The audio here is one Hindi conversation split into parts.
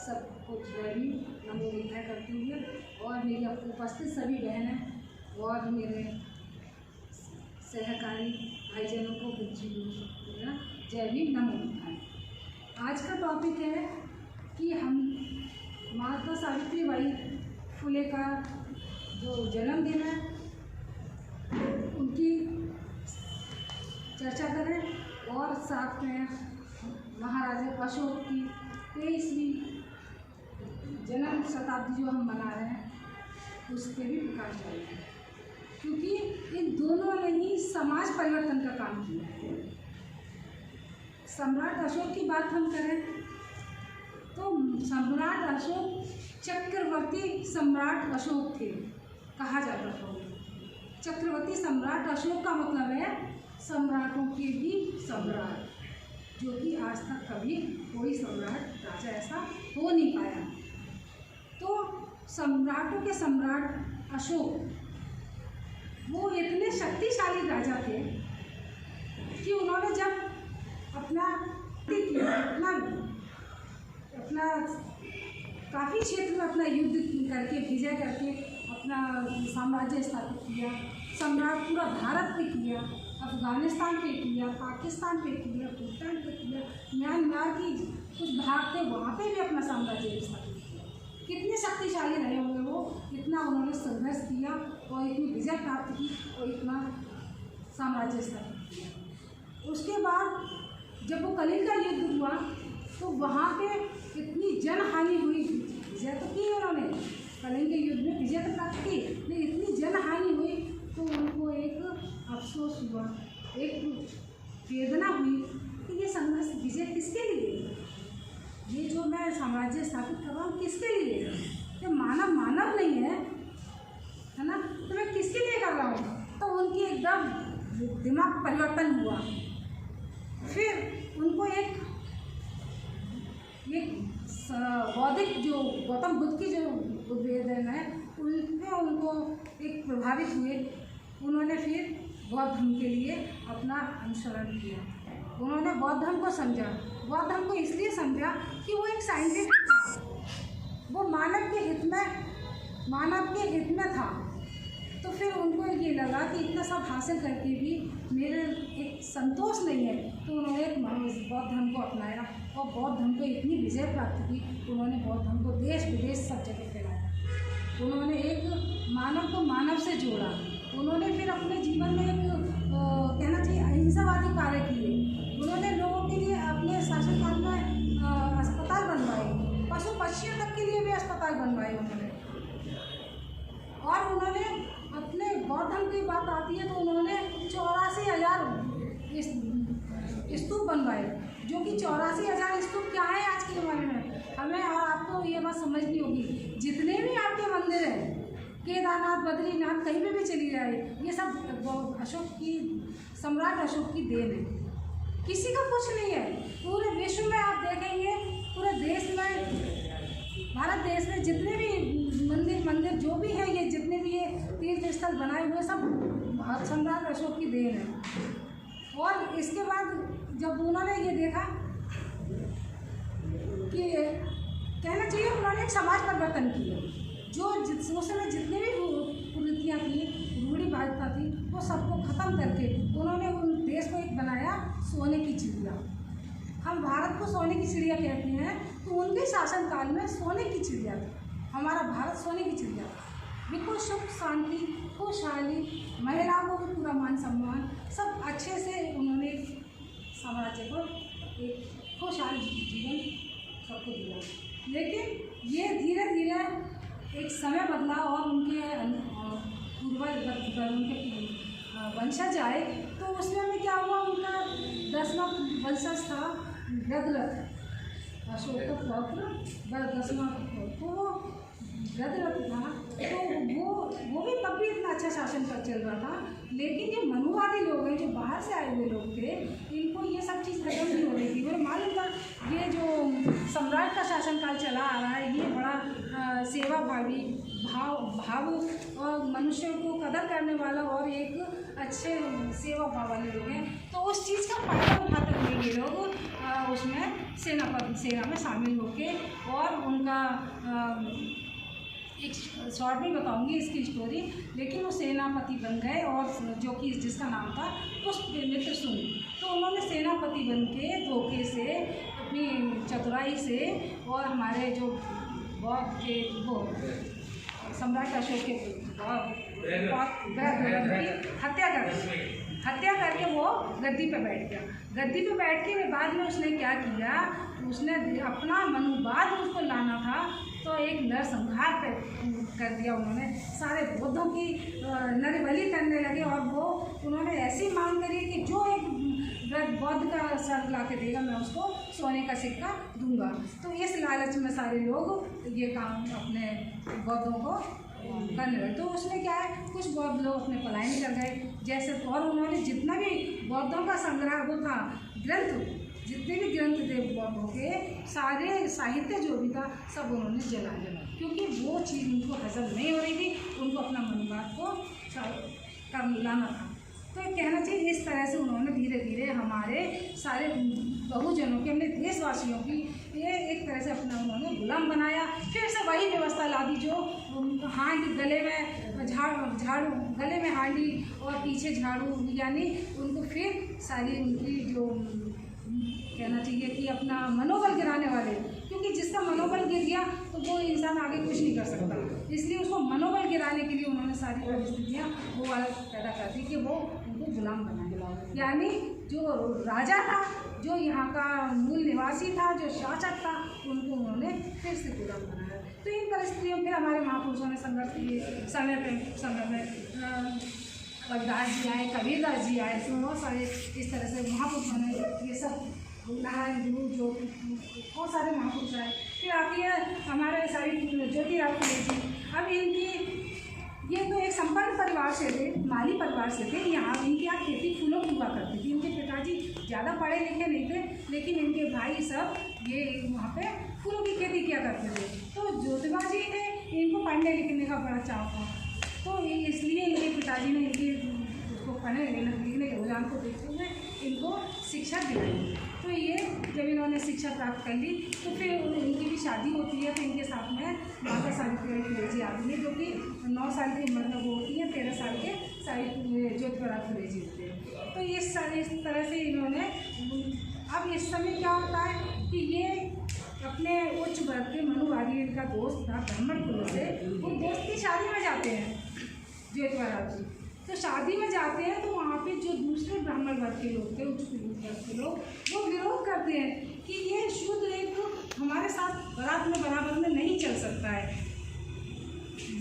सबको जय भी नमो बुद्धाय करती हुए और मेरी उपस्थित सभी बहनें और मेरे सहकारी भाईजनों को बुद्धिजीवियों जय भी नमो बुद्धाय। आज का टॉपिक है कि हम माता सावित्रीबाई फुले का जो जन्मदिन है उनकी चर्चा करें और साथ में महाराजा अशोक की 23वीं जन्म शताब्दी जो हम मना रहे हैं उसके भी प्रकाश डालें, क्योंकि इन दोनों ने ही समाज परिवर्तन का काम किया है। सम्राट अशोक की बात हम करें तो सम्राट अशोक चक्रवर्ती सम्राट अशोक थे, कहा जाता था। चक्रवर्ती सम्राट अशोक का मतलब है सम्राटों के भी सम्राट, जो कि आज तक कभी कोई सम्राट राजा ऐसा हो नहीं पाया। तो सम्राटों के सम्राट अशोक वो इतने शक्तिशाली राजा थे कि उन्होंने जब अपना काफ़ी क्षेत्र में अपना युद्ध करके विजय करके अपना साम्राज्य स्थापित किया। सम्राट पूरा भारत पे किया, अफगानिस्तान पे किया, पाकिस्तान पे किया, भूटान पे किया, म्यांमार की कुछ भाग थे वहाँ पे भी अपना साम्राज्य स्थापित किया। कितने शक्तिशाली रहे होंगे वो, इतना उन्होंने संघर्ष किया और इतनी विजय प्राप्त की और इतना साम्राज्य स्थापित किया। उसके बाद जब वो कलिंग का युद्ध हुआ तो वहाँ पे इतनी जनहानि हुई। विजय तो की उन्होंने, कलिंग के युद्ध में विजय तो प्राप्त की, लेकिन इतनी जनहानि हुई तो उनको एक अफसोस हुआ, एक वेदना हुई कि ये संघर्ष विजय किसके लिए, ये जो मैं साम्राज्य स्थापित कर रहा हूँ किसके लिए, ये मानव नहीं है ना, तो मैं किसके लिए कर रहा हूँ। तो उनकी एकदम दिमाग परिवर्तन हुआ। फिर उनको एक बौद्धिक जो गौतम बुद्ध की जो उद्वेदन है उनमें उनको एक प्रभावित हुए। उन्होंने फिर बौद्ध धर्म के लिए अपना अनुसरण किया। उन्होंने बौद्ध धर्म को समझा। बौद्ध धर्म को इसलिए समझा कि वो एक साइंटिफिक था, वो मानव के हित में था। तो फिर उनको ये लगा कि इतना सब हासिल करके भी मेरे एक संतोष नहीं है, तो उन्होंने एक बौद्ध धर्म को अपनाया और बौद्ध धर्म को इतनी विजय प्राप्त की, उन्होंने बौद्ध धर्म को देश विदेश सब जगह फैलाया। उन्होंने एक मानव को मानव से जोड़ा। उन्होंने फिर अपने जीवन में एक कहना चाहिए अहिंसावादी कार्य किए। उन्होंने लोगों के लिए अपने शासनकाल में अस्पताल बनवाए, पशु पक्षियों तक के लिए भी अस्पताल बनवाए उन्होंने। और उन्होंने अपने बौद्ध धर्म की बात आती है तो उन्होंने 84,000 स्तूप बनवाए, जो कि 84,000 स्तूप क्या है आज के ज़माने में, हमें और आपको ये बात समझनी होगी। जितने भी आपके मंदिर हैं, केदारनाथ, बद्रीनाथ, कहीं पे भी चली जाए, ये सब अशोक की, सम्राट अशोक की देन है, किसी का कुछ नहीं है। पूरे विश्व में आप देखेंगे, पूरे देश में, भारत देश में जितने भी मंदिर जो भी है, ये जितने भी ये तीर्थ स्थल बनाए हुए सब सम्राट अशोक की देन है। और इसके बाद जब उन्होंने ये देखा कि कहना चाहिए उन्होंने एक समाज परिवर्तन किया, जो उस समय जितने भी कुरीतियाँ थी, रूढ़िवादिता थी, वो सबको ख़त्म करके उन्होंने उन देश को एक बनाया सोने की चिड़िया। हम भारत को सोने की चिड़िया कहते हैं, तो उनके शासनकाल में सोने की चिड़िया थी। हमारा भारत सोने की चिड़िया, बिल्कुल सुख शांति खुशहाली, महिलाओं को भी पूरा मान सम्मान, सब अच्छे से उन्होंने साम्राज्य को एक खुशहाल जीवन सबको दिया। लेकिन ये धीरे धीरे एक समय बदला और उनके पूर्वज उनके वंशज आए, तो उसमें भी क्या हुआ, उनका 10वां वंशज था गदरथ, अशोक का पौत्र 10वां, तो वो गदरथ था। तो वो भी तब भी इतना अच्छा शासन कर चल रहा था। लेकिन ये मनुवादी लोग हैं, जो बाहर से आए हुए लोग थे, इनको ये सब चीज़ खत्म नहीं हो रही थी। और मालूम था ये जो सम्राट का शासनकाल चला आ रहा है, ये बड़ा सेवाभावी भाव और मनुष्यों को कदर करने वाला और एक अच्छे सेवा भाव वाले लोग हैं। तो उस चीज़ का फायदा उठाते हुए ये लोग उसमें सेना में शामिल होके, और उनका एक शॉर्ट में बताऊंगी इसकी स्टोरी। लेकिन वो सेनापति बन गए, और जो कि जिसका नाम था पुष्पमित्र सुंग। तो उन्होंने सेनापति बन के धोखे से, अपनी चतुराई से, और हमारे जो बौद्ध के वो सम्राट अशोक के हत्या करके वो गद्दी पे बैठ गया। गद्दी पे बैठने के बाद में उसने क्या किया, उसने अपना मनुवाद उसको लाना था, तो एक नरसंहार कर दिया उन्होंने। सारे बौद्धों की नरबली करने लगे, और वो उन्होंने ऐसी मांग करी कि जो एक बौद्ध का सर ला के देगा, मैं उसको सोने का सिक्का दूंगा। तो इस लालच में सारे लोग ये काम अपने बौद्धों को करने लगे। तो उसमें क्या है, कुछ बौद्ध लोग अपने पलायन कर गए जैसे, और उन्होंने जितना भी बौद्धों का संग्रह वो था, ग्रंथ, जितने भी ग्रंथ थे बौद्धों के, सारे साहित्य जो भी था सब उन्होंने जला दिया, क्योंकि वो चीज़ उनको हजम नहीं हो रही थी, उनको अपना मनोभाव को कर लाना था। तो कहना चाहिए इस तरह से उन्होंने धीरे धीरे हमारे सारे बहुजनों की, अपने देशवासियों की ये एक तरह से अपना उन्होंने गुलाम बनाया। फिर से वही व्यवस्था ला दी जो हांडी, गले में झाड़ू, गले में हांडी और पीछे झाड़ू, यानी उनको फिर सारी उनकी जो कहना चाहिए कि अपना मनोबल गिराने वाले, क्योंकि जिसका मनोबल गिर गया तो वो इंसान आगे कुछ नहीं कर सकता, इसलिए उसको मनोबल गिराने के लिए उन्होंने सारी परिस्थितियाँ वो वाला पैदा कर दी कि वो उनको गुलाम बना दिया। यानी जो राजा था, जो यहाँ का मूल निवासी था, जो शासक था, उनको उन्होंने फिर से गुलाम बनाया। तो इन परिस्थितियों में हमारे महापुरुषों ने संघर्ष किए। समय में रविदास जी आए, कबीरदास जी आए, बहुत सारे इस तरह से महापुरुषों ने ये सब नारायण गुरु जो बहुत सारे महापुरुष आए। फिर आती है हमारे सारी ज्योतिराव फुले जी। अब इनकी ये तो एक संपन्न परिवार से थे, माली परिवार से थे। यहाँ इनके यहाँ खेती फूलों की हुआ करती थी। इनके पिताजी ज़्यादा पढ़े लिखे नहीं थे, लेकिन इनके भाई सब ये वहाँ पे फूलों की खेती किया करते थे। तो ज्योतिबा जी थे, इनको पढ़ने लिखने का बड़ा चाव था, तो इसलिए इनके पिताजी ने इनकी उसको पढ़ने लिखने के रुझान को देखते हुए इनको शिक्षा दिलाई। तो ये जब इन्होंने शिक्षा प्राप्त कर ली तो फिर इनकी भी शादी होती है। तो इनके साथ में माता सावित्रीबाई फुले जी आती है, जो कि 9 साल की उम्र में वो होती है, 13 साल के ज्योतिबा फुले जी होते हैं। तो इस तरह से इन्होंने, अब इस समय क्या होता है कि ये अपने उच्च वर्ग के मनुवादी, इनका दोस्त था ब्राह्मण कुल से, वो दोस्त की शादी में जाते हैं ज्योतिबा जी। तो शादी में जाते हैं तो वहाँ पे जो दूसरे ब्राह्मण वर्ग के लोग थे, उच्च वर्ग के लोग, वो विरोध करते हैं कि ये शुद्ध एक हमारे साथ बारात में बराबर में नहीं चल सकता है।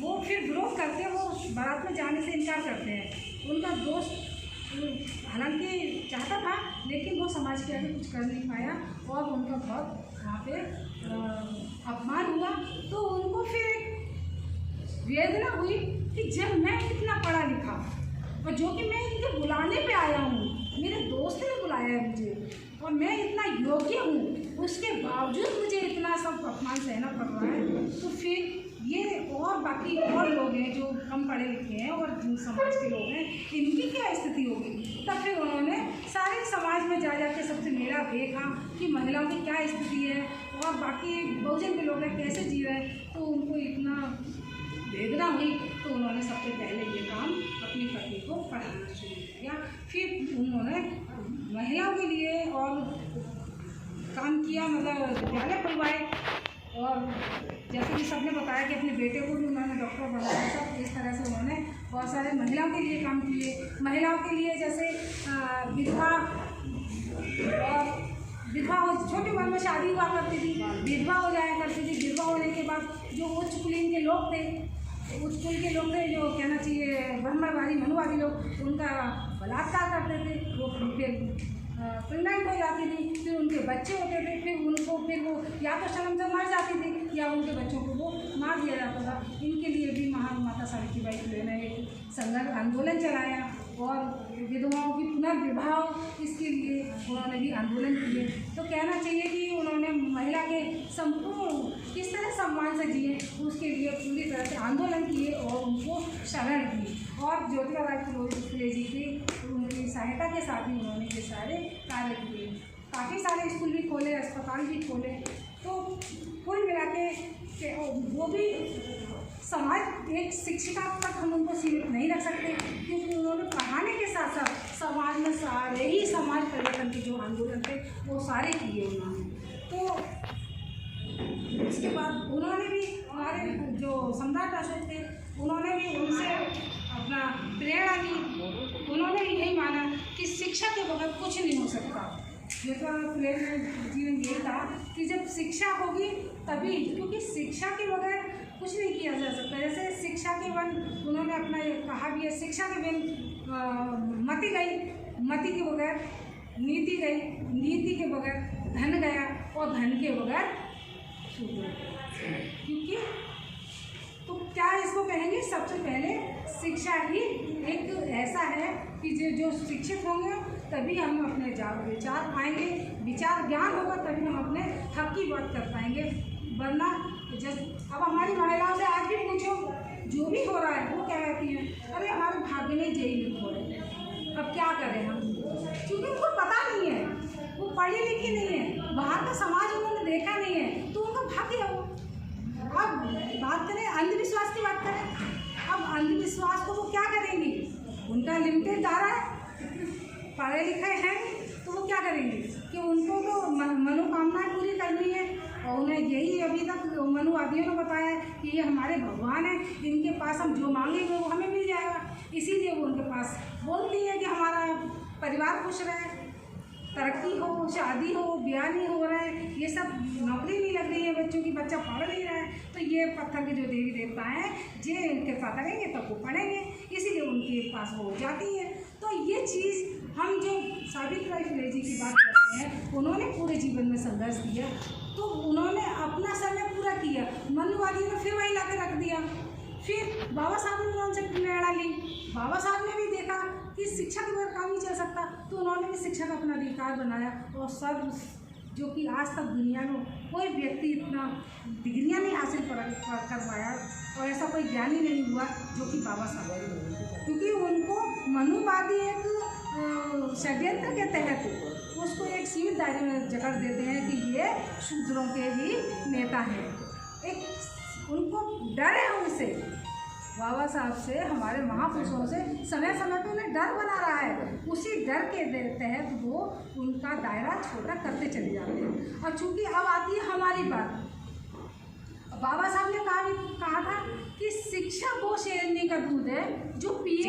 वो फिर विरोध करते हैं, वो बारात में जाने से इनकार करते हैं। उनका दोस्त हालांकि चाहता था, लेकिन वो समाज के आगे कुछ कर नहीं पाया और उनका बहुत वहाँ पे अपमान हुआ। तो उनको फिर वेदना हुई कि जब मैं इतना पढ़ा लिखा और जो कि मैं इनके बुलाने पे आया हूँ, मेरे दोस्त ने बुलाया है मुझे और मैं इतना योग्य हूँ, उसके बावजूद मुझे इतना सब अपमान सहना पड़ रहा है, तो फिर ये और बाकी और लोग हैं जो कम पढ़े लिखे हैं और समाज के लोग हैं, इनकी क्या स्थिति होगी। तब फिर उन्होंने सारे समाज में जा के सबसे मेला देखा कि महिलाओं की क्या स्थिति है और बाकी बहुजन के लोग हैं कैसे जी रहे हैं। तो उनको इतना वेदना हुई तो उन्होंने सबसे पहले ये काम अपनी पत्नी को पढ़ाना शुरू किया। फिर उन्होंने महिलाओं के लिए और काम किया, मतलब विद्यालय खुलवाए, और जैसे कि सबने बताया कि अपने बेटे को भी उन्होंने डॉक्टर बनाया। सब इस तरह से उन्होंने बहुत सारे महिलाओं के लिए काम किए। महिलाओं के लिए जैसे विधवा हो, छोटी उम्र में शादी हुआ करती थी, विधवा हो जाया करती थी। विधवा होने के बाद जो उच्च कुलीन के लोग थे, उच्च कुल के लोग थे, जो कहना चाहिए ब्राह्मणवादी मनुवादी लोग, उनका बलात्कार करते थे। वो फिर प्रेग्नेंट हो जाती थी, फिर उनके बच्चे होते थे, फिर वो या तो शर्म से मर जाती थी या उनके बच्चों को वो मार दिया जाता था। इनके लिए भी माता सावित्रीबाई फुले ने एक संघर्ष आंदोलन चलाया और विधवाओं की पुनर्विवाह, इसके लिए उन्होंने भी आंदोलन किए। तो कहना चाहिए कि उन्होंने महिला के संपूर्ण किस तरह सम्मान से जिए, उसके लिए पूरी तरह से आंदोलन किए और उनको शरण दी। और ज्योतिबा फुले जी की उनकी सहायता के साथ ही उन्होंने ये सारे कार्य किए। काफ़ी सारे स्कूल भी खोले, अस्पताल भी खोले। तो कुल मिला के वो भी समाज, एक शिक्षिका तक हम उनको सीमित नहीं रख सकते, क्योंकि उन्होंने पढ़ाने के साथ साथ समाज में सारे ही समाज परिवर्तन के जो आंदोलन थे वो सारे किए उन्होंने। तो उसके बाद उन्होंने भी, हमारे जो सम्राट अशोक थे उन्होंने भी उनसे अपना प्रेरणा ली। उन्होंने भी यही माना कि शिक्षा के बगैर कुछ नहीं हो सकता। ज्योतिबा फुले जी ने यही कहा कि जब शिक्षा होगी तभी, क्योंकि शिक्षा के बगैर कुछ नहीं किया जा सकता। जैसे शिक्षा के बिन, उन्होंने अपना ये कहा भी है, शिक्षा के बिन मति गई, मति के बगैर नीति गई, नीति के बगैर धन गया, और धन के बगैर शूद्र। क्योंकि तो क्या इसको कहेंगे, सबसे पहले शिक्षा ही एक ऐसा है कि जो शिक्षित होंगे तभी हम अपने विचार पाएंगे, विचार ज्ञान होगा तभी हम अपने हक की बात कर पाएंगे। वरना अब हमारी महिलाओं से आज भी पूछो, जो भी हो रहा है वो क्या कहती हैं, अरे हमारे भाग्य में जेई हो रहे हैं, अब क्या करें हम, क्योंकि उनको पता नहीं है, वो पढ़ी लिखी नहीं है, बाहर का समाज उन्होंने देखा नहीं है, तो उनका भाग्य है वो। अब बात करें अंधविश्वास की बात करें, अब अंधविश्वास को वो क्या करेंगी, उनका लिमिटेड दायरा है, पढ़े लिखे हैं तो वो क्या करेंगे कि उनको तो मनोकामनाएं पूरी करनी है, और उन्हें यही अभी तक मनुवादियों ने बताया है कि ये हमारे भगवान हैं, इनके पास हम जो मांगेंगे वो हमें मिल जाएगा। इसीलिए वो उनके पास बोलती है कि हमारा परिवार खुश रहे, तरक्की हो, शादी हो, ब्याह नहीं हो रहा है, ये सब नौकरी नहीं लग रही है बच्चों की, बच्चा पढ़ नहीं रहा है, तो ये पत्थर के जो देवी देवता हैं जे इनके साथ करेंगे तब वो पढ़ेंगे, इसीलिए उनके पास वो हो जाती है। तो ये चीज़ हम जो सावित्रीबाई फुले जी की बात करते हैं, उन्होंने पूरे जीवन में संघर्ष किया, तो उन्होंने अपना समय पूरा किया, मनुवादियों ने फिर वही ला के रख दिया। फिर बाबा साहब ने उनसे प्रेरणा ली, बाबा साहब ने भी देखा कि शिक्षा के बगैर काम नहीं चल सकता, तो उन्होंने भी शिक्षा का अपना अधिकार बनाया, और सब जो कि आज तक दुनिया में कोई व्यक्ति इतना डिग्रियां नहीं हासिल कर पाया, और ऐसा कोई ज्ञानी नहीं हुआ जो कि बाबा साहब, क्योंकि उनको मनुवादी एक षड्यंत्र के तहत उसको एक सीमित दायरे में जकड़ देते हैं कि ये शूद्रों के ही नेता हैं। एक उनको डर है उनसे, बाबा साहब से, हमारे महापुरुषों से समय समय पर उन्हें डर बना रहा है, उसी डर के तहत वो उनका दायरा छोटा करते चले जाते हैं। और चूँकि अब आती है हमारी बात, बाबा साहब ने कहा था कि शिक्षा वो शेरनी का दूध है जो पिए।